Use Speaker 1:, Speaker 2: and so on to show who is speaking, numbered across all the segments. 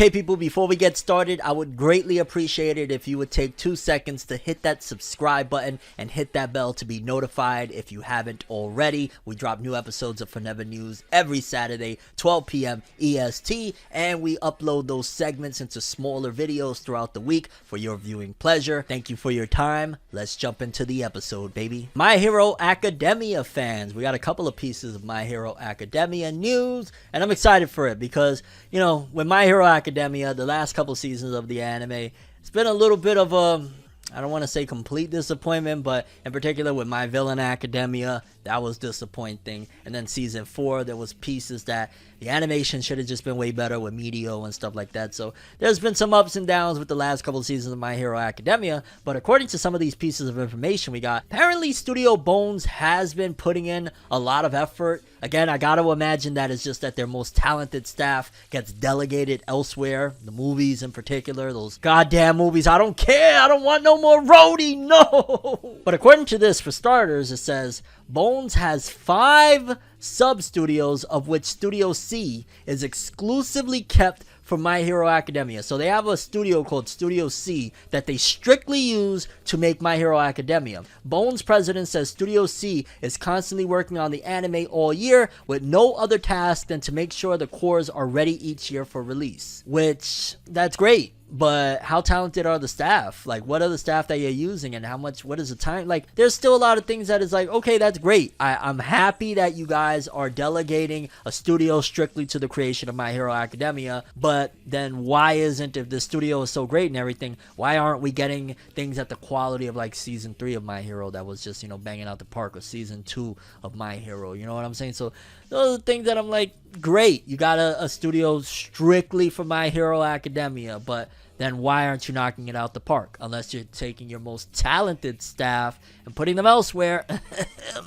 Speaker 1: Okay, people, before we get started, I would greatly appreciate it if you would take 2 seconds to hit that subscribe button and hit that bell to be notified if you haven't already. We drop new episodes of Forever News every Saturday, 12 p.m. EST, and we upload those segments into smaller videos throughout the week for your viewing pleasure. Thank you for your time. Let's jump into the episode, baby. My Hero Academia fans, we got a couple of pieces of My Hero Academia news, and I'm excited for it because, you know, with My Hero Academia, the last couple seasons of the anime, it's been a little bit of a, I don't want to say complete disappointment, but in particular with My Villain Academia, that was disappointing. And then season 4, there was pieces that the animation should have just been way better with Medio and stuff like that. So there's been some ups and downs with the last couple of seasons of My Hero Academia. But according to some of these pieces of information we got, apparently Studio Bones has been putting in a lot of effort. Again, I got to imagine that it's just that their most talented staff gets delegated elsewhere. The movies in particular, those goddamn movies. I don't care. I don't want no more roadie. No. But according to this, for starters, it says Bones has 5 sub-studios, of which Studio C is exclusively kept for My Hero Academia. So they have a studio called Studio C that they strictly use to make My Hero Academia. Bones' president says Studio C is constantly working on the anime all year with no other task than to make sure the cores are ready each year for release. Which, that's great. But how talented are the staff? Like, what are the staff that you're using, and how much, what is the time? Like, there's still a lot of things that is like, okay, that's great. I'm happy that you guys are delegating a studio strictly to the creation of My Hero Academia. But then why isn't, if the studio is so great and everything, why aren't we getting things at the quality of like season 3 of My Hero that was just, you know, banging out the park, or season 2 of My Hero? You know what I'm saying? So those are the things that I'm like, great, you got a studio strictly for My Hero Academia, but then why aren't you knocking it out the park? Unless you're taking your most talented staff and putting them elsewhere.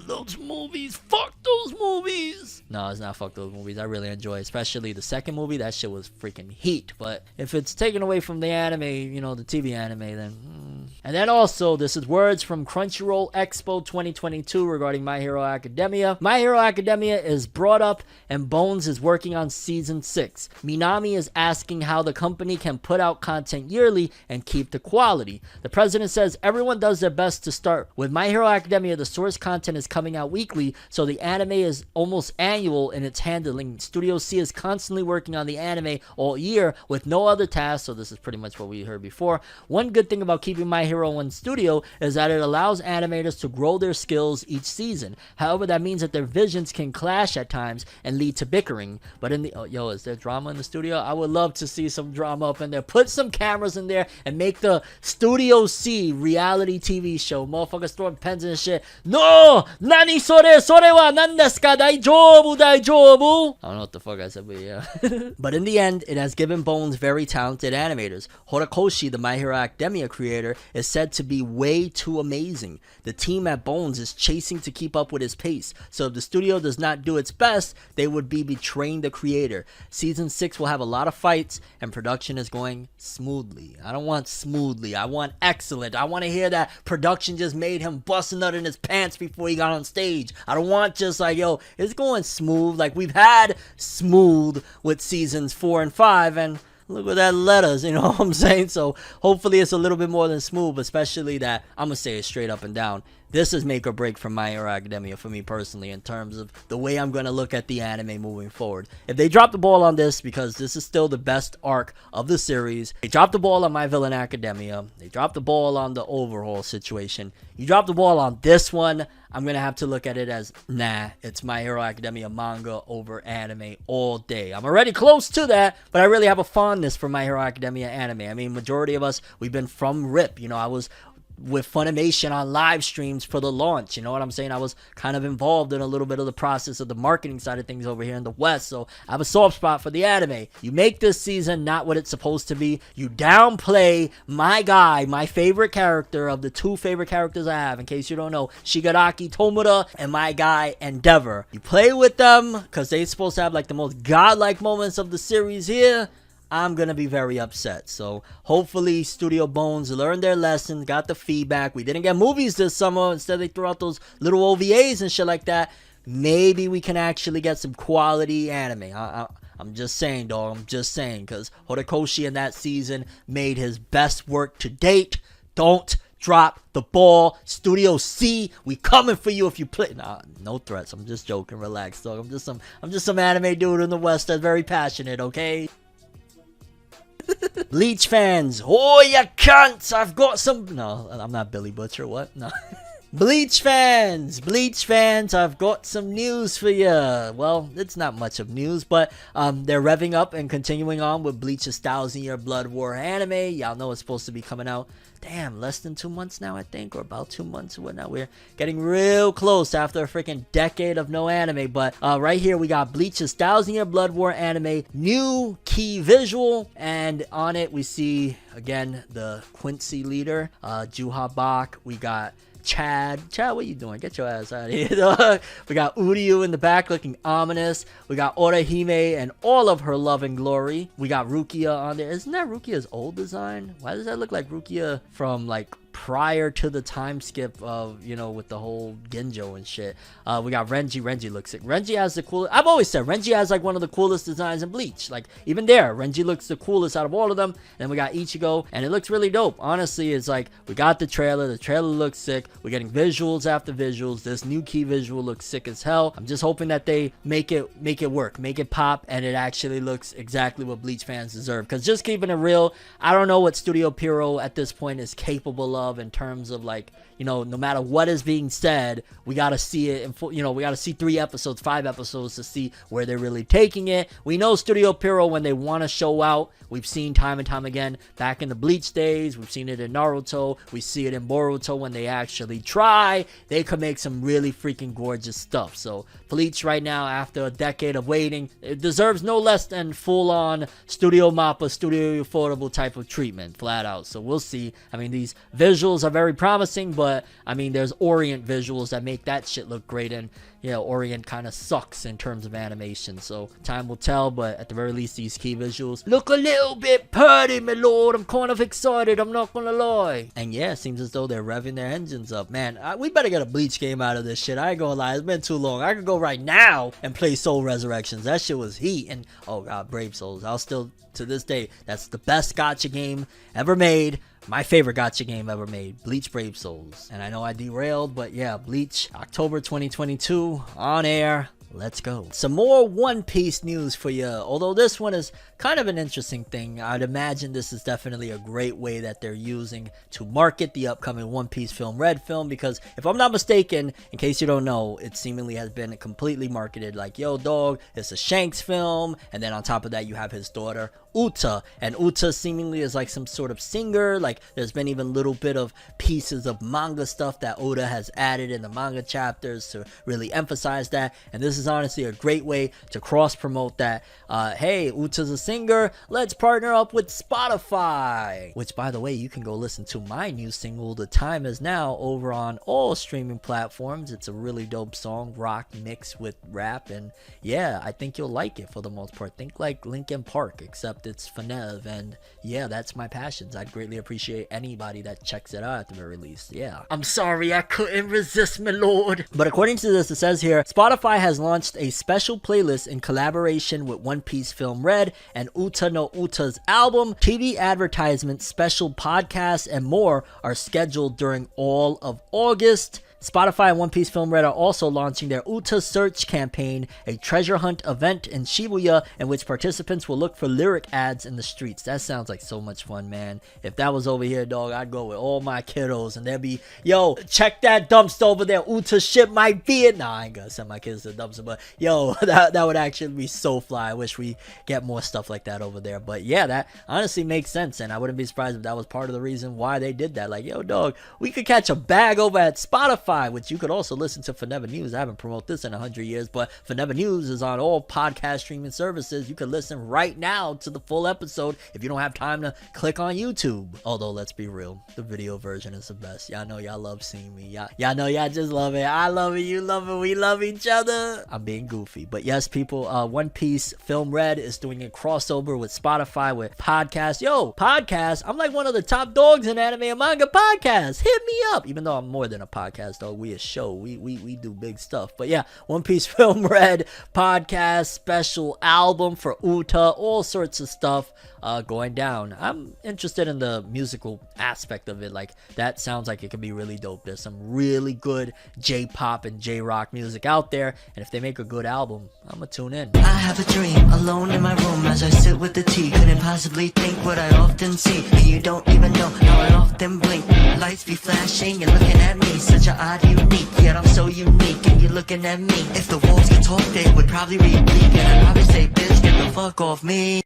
Speaker 1: Those movies, fuck those movies. No, it's not fuck those movies. I really enjoy it, especially the second movie. That shit was freaking heat. But if it's taken away from the anime, you know, the TV anime, then And then also, this is words from Crunchyroll Expo 2022 regarding My Hero Academia. My Hero Academia is brought up and Bones is working on season 6. Minami is asking how the company can put out content yearly and keep the quality. The president says everyone does their best to start. With My Hero Academia, the source content is coming out weekly, so the anime is almost annual in its handling. Studio C is constantly working on the anime all year with no other tasks, so this is pretty much what we heard before. One good thing about keeping My Hero in studio is that it allows animators to grow their skills each season. However, that means that their visions can clash at times and lead to bickering. But in the yo, is there drama in the studio? I would love to see some drama up in there. Put some cameras in there and make the Studio C reality TV show. Motherfuckers throwing pens and shit. No! Nani sore? Sore wa nan desu ka? Daijoubu, daijoubu? I don't know what the fuck I said, but yeah. But in the end, it has given Bones very talented animators. Horikoshi, the My Hero Academia creator, is said to be way too amazing. The team at Bones is chasing to keep up with his pace, so if the studio does not do its best, they would be betraying the creator. Season 6 will have a lot of fights, and production is going smoothly. I don't want smoothly, I want excellent. I want to hear that production just made him bust a nut in his pants before he got on stage. I don't want just like, yo, it's going smooth. Like we've had smooth with seasons 4 and 5, and look what that led us, you know what I'm saying? So hopefully it's a little bit more than smooth, especially that, I'm going to say it straight up and down. This is make or break for My Hero Academia for me personally in terms of the way I'm going to look at the anime moving forward. If they drop the ball on this, because this is still the best arc of the series, they drop the ball on My Villain Academia, they drop the ball on the overhaul situation, you drop the ball on this one, I'm going to have to look at it as, nah, it's My Hero Academia manga over anime all day. I'm already close to that, but I really have a fondness for My Hero Academia anime. I mean, majority of us, we've been from RIP. You know, I was with Funimation on live streams for the launch, you know what I'm saying? I was kind of involved in a little bit of the process of the marketing side of things over here in the West, so I have a soft spot for the anime. You make this season not what it's supposed to be. You downplay my guy, my favorite character of the 2 favorite characters I have, in case you don't know, Shigaraki Tomura and my guy Endeavor. You play with them because they're supposed to have like the most godlike moments of the series here. I'm going to be very upset. So hopefully Studio Bones learned their lesson, got the feedback. We didn't get movies this summer. Instead, they threw out those little OVAs and shit like that. Maybe we can actually get some quality anime. I'm just saying, dog. I'm just saying, because Horikoshi in that season made his best work to date. Don't drop the ball. Studio C, we coming for you if you play. Nah, no threats. I'm just joking. Relax, dog. I'm just some anime dude in the West that's very passionate, okay? Bleach fans, oh you cunts, I've got some. No, I'm not Billy Butcher. What? No. Bleach fans, I've got some news for you. Well, it's not much of news, but they're revving up and continuing on with Bleach's 1,000-year Blood War anime. Y'all know it's supposed to be coming out, damn, less than 2 months now, I think, or about 2 months or whatnot. We're getting real close after a freaking decade of no anime, but right here we got Bleach's 1,000-year Blood War anime, new key visual, and on it we see, again, the Quincy leader, Juha Bach. We got Chad, what you doing? Get your ass out of here, dog. We got Uryu in the back looking ominous. We got Orihime and all of her love and glory. We got Rukia on there. Isn't that Rukia's old design? Why does that look like Rukia from like prior to the time skip of, you know, with the whole Genjo and shit? We got Renji looks sick. Renji has the coolest, I've always said Renji has like one of the coolest designs in Bleach. Like even there, Renji looks the coolest out of all of them. And then we got Ichigo, and it looks really dope. Honestly, it's like we got the trailer looks sick. We're getting visuals after visuals. This new key visual looks sick as hell. I'm just hoping that they make it work, make it pop, and it actually looks exactly what Bleach fans deserve. Because just keeping it real, I don't know what Studio Pierrot at this point is capable of in terms of, like, you know, no matter what is being said, we gotta see it in full. You know, we gotta see 3 episodes, 5 episodes to see where they're really taking it. We know Studio Pierrot, when they want to show out, we've seen time and time again back in the Bleach days. We've seen it in Naruto. We see it in Boruto. When they actually try, they could make some really freaking gorgeous stuff. So Bleach right now, after a decade of waiting, it deserves no less than full-on Studio Mappa, Studio Ufotable type of treatment, flat out. So we'll see. I mean, these visuals are very promising, but I mean, there's Orient visuals that make that shit look great, and you know, Orient kind of sucks in terms of animation, so time will tell. But at the very least, these key visuals look a little bit pretty, my lord. I'm kind of excited, I'm not gonna lie. And yeah, it seems as though they're revving their engines up. Man, we better get a Bleach game out of this shit. I ain't gonna lie, it's been too long. I could go right now and play Soul Resurrections. That shit was heat. And oh god, Brave Souls, I'll still, to this day, that's the best gacha game ever made. My favorite gacha game ever made, Bleach Brave Souls. And I know I derailed, but yeah, Bleach, October 2022, on air. Let's go. Some more One Piece news for you. Although this one is kind of an interesting thing. I'd imagine this is definitely a great way that they're using to market the upcoming One Piece film, Red film, because if I'm not mistaken, in case you don't know, it seemingly has been completely marketed like, yo dog, it's a Shanks film, and then on top of that you have his daughter Uta, and Uta seemingly is like some sort of singer. Like there's been even little bit of pieces of manga stuff that Oda has added in the manga chapters to really emphasize that, and this is honestly a great way to cross promote that. Hey, Uta's a singer, let's partner up with Spotify, which by the way, you can go listen to my new single The Time Is Now over on all streaming platforms. It's a really dope song, rock mixed with rap, and yeah, I think you'll like it for the most part. Think like Linkin Park, except it's FORNEV, and yeah, that's my passions. I'd greatly appreciate anybody that checks it out at the very least. Yeah, I'm sorry I couldn't resist, my lord. But according to this, it says here, Spotify has launched a special playlist in collaboration with One Piece film Red and Uta no Uta's album. TV advertisements, special podcasts, and more are scheduled during all of August. Spotify and One Piece Film Red are also launching their Uta Search campaign, a treasure hunt event in Shibuya in which participants will look for lyric ads in the streets. That sounds like so much fun, man. If that was over here, dog, I'd go with all my kiddos and they'd be, yo, check that dumpster over there. Uta shit might be it. Nah, I ain't gonna send my kids to the dumpster, but yo, that would actually be so fly. I wish we get more stuff like that over there. But yeah, that honestly makes sense, and I wouldn't be surprised if that was part of the reason why they did that. Like, yo, dog, we could catch a bag over at Spotify, which you could also listen to FORNEVERNEWS. I haven't promoted this in 100 years, but FORNEVERNEWS is on all podcast streaming services. You can listen right now to the full episode if you don't have time to click on YouTube. Although, let's be real, the video version is the best. Y'all know y'all love seeing me. Y'all know y'all just love it. I love it. You love it. We love each other. I'm being goofy. But yes, people, One Piece Film Red is doing a crossover with Spotify with podcasts. Yo, podcasts. I'm like one of the top dogs in anime and manga podcasts. Hit me up. Even though I'm more than a podcast dog. We a show. We do big stuff. But yeah, One Piece Film Red podcast, special album for Uta, all sorts of stuff going down. I'm interested in the musical aspect of it. Like, that sounds like it could be really dope. There's some really good J-pop and J-rock music out there, and if they make a good album, I'm gonna tune in.
Speaker 2: I have a dream, alone in my room as I sit with the tea. Couldn't possibly think what I often see. You don't even know how I often blink. Lights be flashing, you're looking at me. Such an odd, unique, yet I'm so unique. And you're looking at me. If the walls could talk, they would probably read me. And I'd probably say, bitch, get the fuck off me.